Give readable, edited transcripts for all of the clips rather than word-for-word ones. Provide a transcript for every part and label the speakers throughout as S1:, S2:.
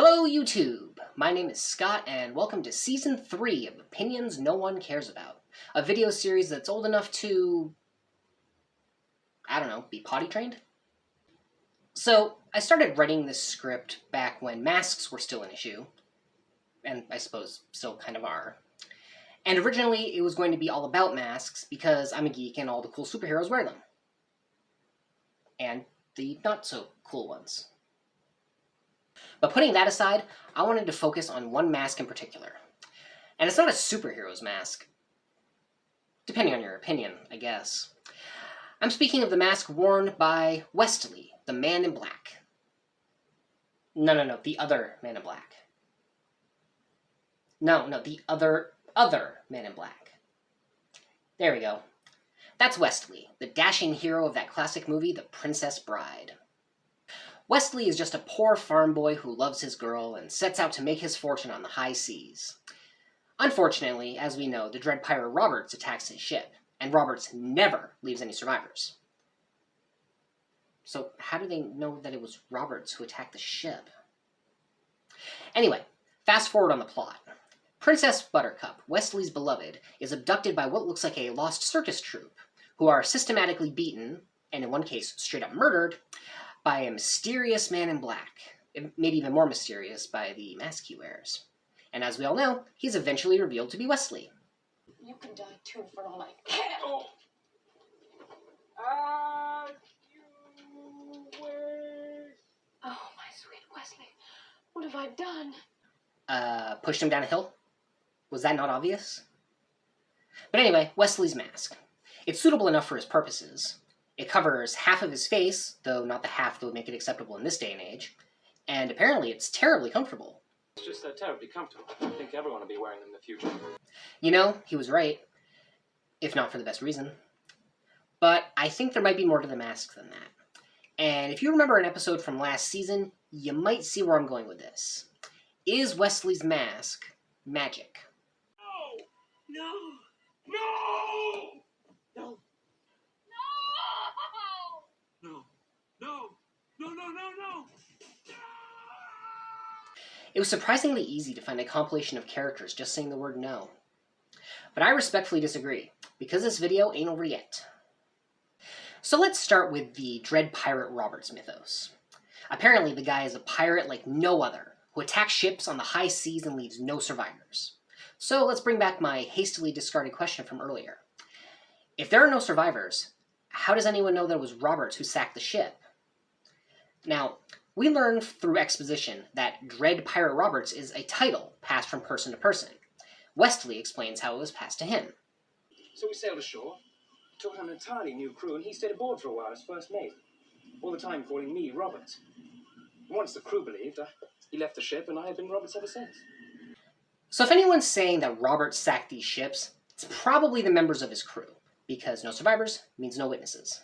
S1: Hello YouTube! My name is Scott and welcome to Season 3 of Opinions No One Cares About, a video series that's old enough to, be potty trained? So, I started writing this script back when masks were still an issue, and I suppose still kind of are. And originally it was going to be all about masks because I'm a geek and all the cool superheroes wear them. And the not so cool ones. But putting that aside, I wanted to focus on one mask in particular. And it's not a superhero's mask. Depending on your opinion, I guess. I'm speaking of the mask worn by Wesley, the Man in Black. No, the other Man in Black. No, the other Man in Black. There we go. That's Wesley, the dashing hero of that classic movie, The Princess Bride. Wesley is just a poor farm boy who loves his girl and sets out to make his fortune on the high seas. Unfortunately, as we know, the dread pirate Roberts attacks his ship, and Roberts never leaves any survivors. So how do they know that it was Roberts who attacked the ship? Anyway, fast forward on the plot. Princess Buttercup, Wesley's beloved, is abducted by what looks like a lost circus troupe, who are systematically beaten, and in one case straight up murdered, by a mysterious man in black, maybe even more mysterious by the mask he wears. And as we all know, he's eventually revealed to be Wesley.
S2: You can die too for all I care. Oh. Oh, my sweet Wesley. What have I done?
S1: Pushed him down a hill? Was that not obvious? But anyway, Wesley's mask. It's suitable enough for his purposes. It covers half of his face, though not the half that would make it acceptable in this day and age. And apparently it's terribly comfortable.
S3: It's just terribly comfortable. I think everyone will be wearing them in the future.
S1: You know, he was right. If not for the best reason. But I think there might be more to the mask than that. And if you remember an episode from last season, you might see where I'm going with this. Is Wesley's mask magic?
S3: No! No! No! No!
S1: It was surprisingly easy to find a compilation of characters just saying the word no. But I respectfully disagree, because this video ain't over yet. So let's start with the Dread Pirate Roberts mythos. Apparently the guy is a pirate like no other, who attacks ships on the high seas and leaves no survivors. So let's bring back my hastily discarded question from earlier. If there are no survivors, how does anyone know that it was Roberts who sacked the ship? Now, we learn through exposition that Dread Pirate Roberts is a title passed from person to person. Wesley explains how it was passed to him.
S3: So we sailed ashore, took on an entirely new crew, and he stayed aboard for a while as first mate. All the time calling me Roberts. Once the crew believed, he left the ship, and I have been Roberts ever since.
S1: So if anyone's saying that Roberts sacked these ships, it's probably the members of his crew, because no survivors means no witnesses.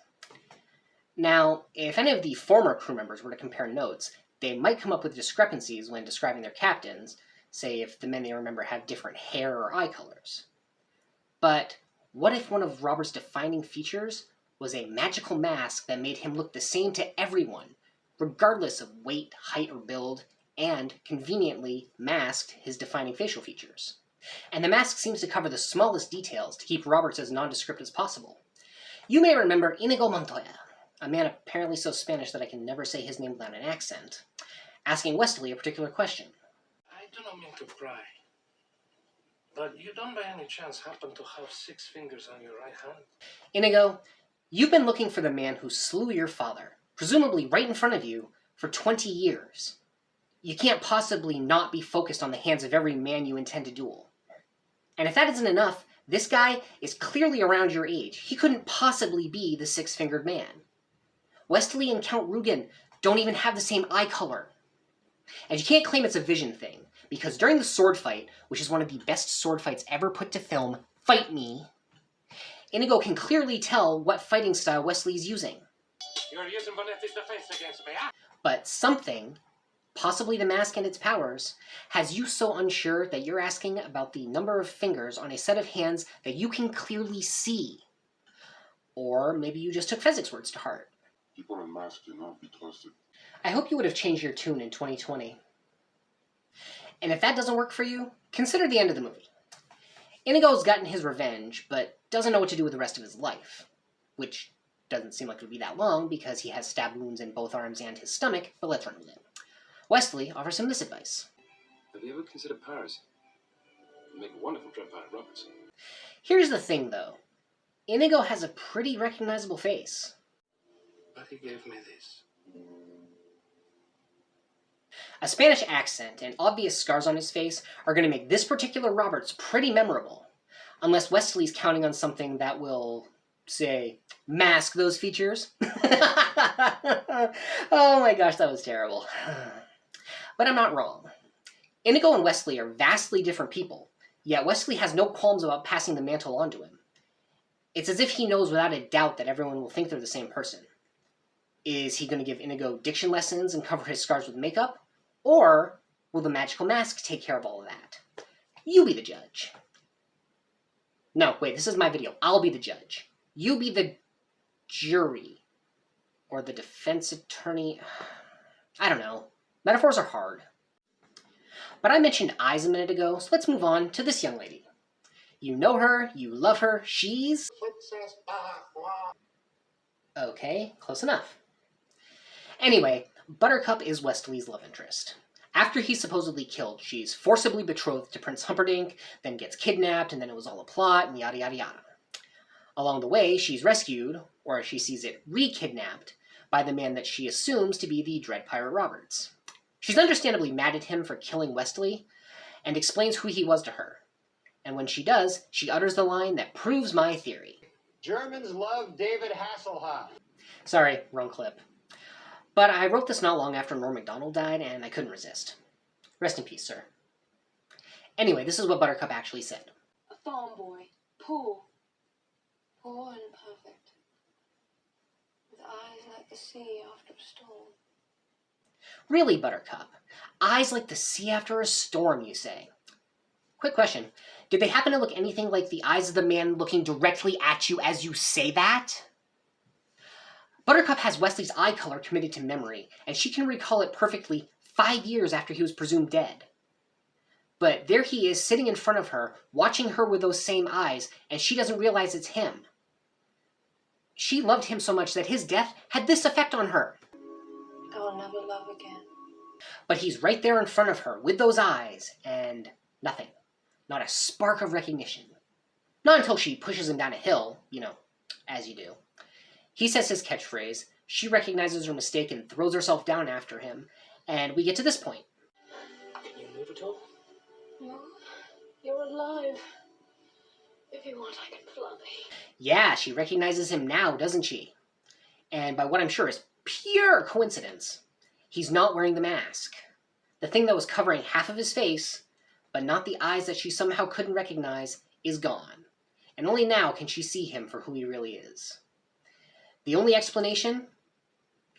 S1: Now, if any of the former crew members were to compare notes, they might come up with discrepancies when describing their captains, say if the men they remember have different hair or eye colors. But what if one of Robert's defining features was a magical mask that made him look the same to everyone, regardless of weight, height, or build, and conveniently masked his defining facial features? And the mask seems to cover the smallest details to keep Roberts as nondescript as possible. You may remember Inigo Montoya, a man apparently so Spanish that I can never say his name without an accent, asking Wesley a particular question.
S4: I do not mean to pry, but you don't by any chance happen to have 6 fingers on your right hand?
S1: Inigo, you've been looking for the man who slew your father, presumably right in front of you, for 20 years. You can't possibly not be focused on the hands of every man you intend to duel. And if that isn't enough, this guy is clearly around your age. He couldn't possibly be the 6-fingered man. Wesley and Count Rugen don't even have the same eye color. And you can't claim it's a vision thing, because during the sword fight, which is one of the best sword fights ever put to film, Fight Me, Inigo can clearly tell what fighting style Wesley is using.
S4: You're using Bonetti's defense against me, huh?
S1: But something, possibly the mask and its powers, has you so unsure that you're asking about the number of fingers on a set of hands that you can clearly see. Or maybe you just took physics words to heart.
S5: People in masks cannot be trusted.
S1: I hope you would have changed your tune in 2020. And if that doesn't work for you, consider the end of the movie. Inigo's gotten his revenge, but doesn't know what to do with the rest of his life, which doesn't seem like it would be that long because he has stab wounds in both arms and his stomach, but let's run with it. Wesley offers him this advice.
S5: Have you ever considered Paris? It'd make a wonderful trip out of Roberts.
S1: Here's the thing, though. Inigo has a pretty recognizable face.
S4: But he gave me this.
S1: A Spanish accent and obvious scars on his face are going to make this particular Roberts pretty memorable, unless Wesley's counting on something that will, say, mask those features. Oh my gosh, that was terrible. But I'm not wrong. Inigo and Wesley are vastly different people, yet Wesley has no qualms about passing the mantle on to him. It's as if he knows without a doubt that everyone will think they're the same person. Is he going to give Inigo diction lessons and cover his scars with makeup? Or will the magical mask take care of all of that? You be the judge. No, wait, this is my video. I'll be the judge. You be the jury. Or the defense attorney. I don't know. Metaphors are hard. But I mentioned eyes a minute ago, so let's move on to this young lady. You know her, you love her, she's... Okay, close enough. Anyway, Buttercup is Wesley's love interest. After he's supposedly killed, she's forcibly betrothed to Prince Humperdinck, then gets kidnapped, and then it was all a plot, and yada yada yada. Along the way, she's rescued, or as she sees it, re-kidnapped, by the man that she assumes to be the Dread Pirate Roberts. She's understandably mad at him for killing Wesley, and explains who he was to her. And when she does, she utters the line that proves my theory.
S6: Germans love David Hasselhoff.
S1: Sorry, wrong clip. But I wrote this not long after Norm Macdonald died, and I couldn't resist. Rest in peace, sir. Anyway, this is what Buttercup actually said.
S2: A farm boy, poor and perfect, with eyes like the sea after a storm.
S1: Really, Buttercup? Eyes like the sea after a storm, you say? Quick question. Did they happen to look anything like the eyes of the man looking directly at you as you say that? Buttercup has Wesley's eye color committed to memory, and she can recall it perfectly 5 years after he was presumed dead. But there he is sitting in front of her, watching her with those same eyes, and she doesn't realize it's him. She loved him so much that his death had this effect on her.
S2: I will never love again.
S1: But he's right there in front of her with those eyes, and nothing. Not a spark of recognition. Not until she pushes him down a hill, you know, as you do. He says his catchphrase, she recognizes her mistake and throws herself down after him, and we get to this point.
S4: Can you move at all?
S2: No, you're alive. If you want, I can fly.
S1: Yeah, she recognizes him now, doesn't she? And by what I'm sure is pure coincidence, he's not wearing the mask. The thing that was covering half of his face, but not the eyes that she somehow couldn't recognize, is gone. And only now can she see him for who he really is. The only explanation,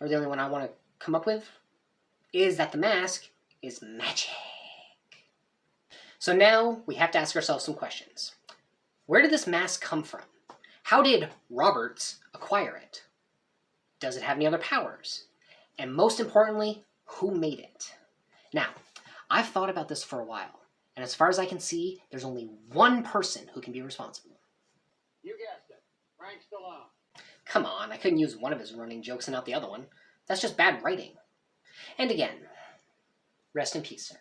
S1: or the only one I want to come up with, is that the mask is magic. So now we have to ask ourselves some questions. Where did this mask come from? How did Roberts acquire it? Does it have any other powers? And most importantly, who made it? Now, I've thought about this for a while, and as far as I can see, there's only one person who can be responsible.
S6: You guessed it. Frank Stallone.
S1: Come on, I couldn't use one of his running jokes and not the other one. That's just bad writing. And again, rest in peace, sir.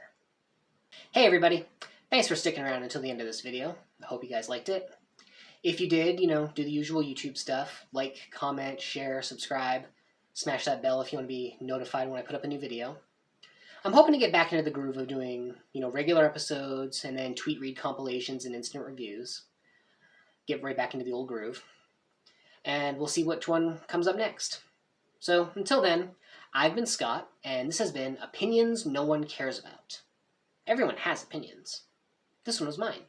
S1: Hey everybody, thanks for sticking around until the end of this video. I hope you guys liked it. If you did, do the usual YouTube stuff. Like, comment, share, subscribe. Smash that bell if you want to be notified when I put up a new video. I'm hoping to get back into the groove of doing, regular episodes and then tweet read compilations and instant reviews. Get right back into the old groove. And we'll see which one comes up next. So, until then, I've been Scott, and this has been Opinions No One Cares About. Everyone has opinions. This one was mine.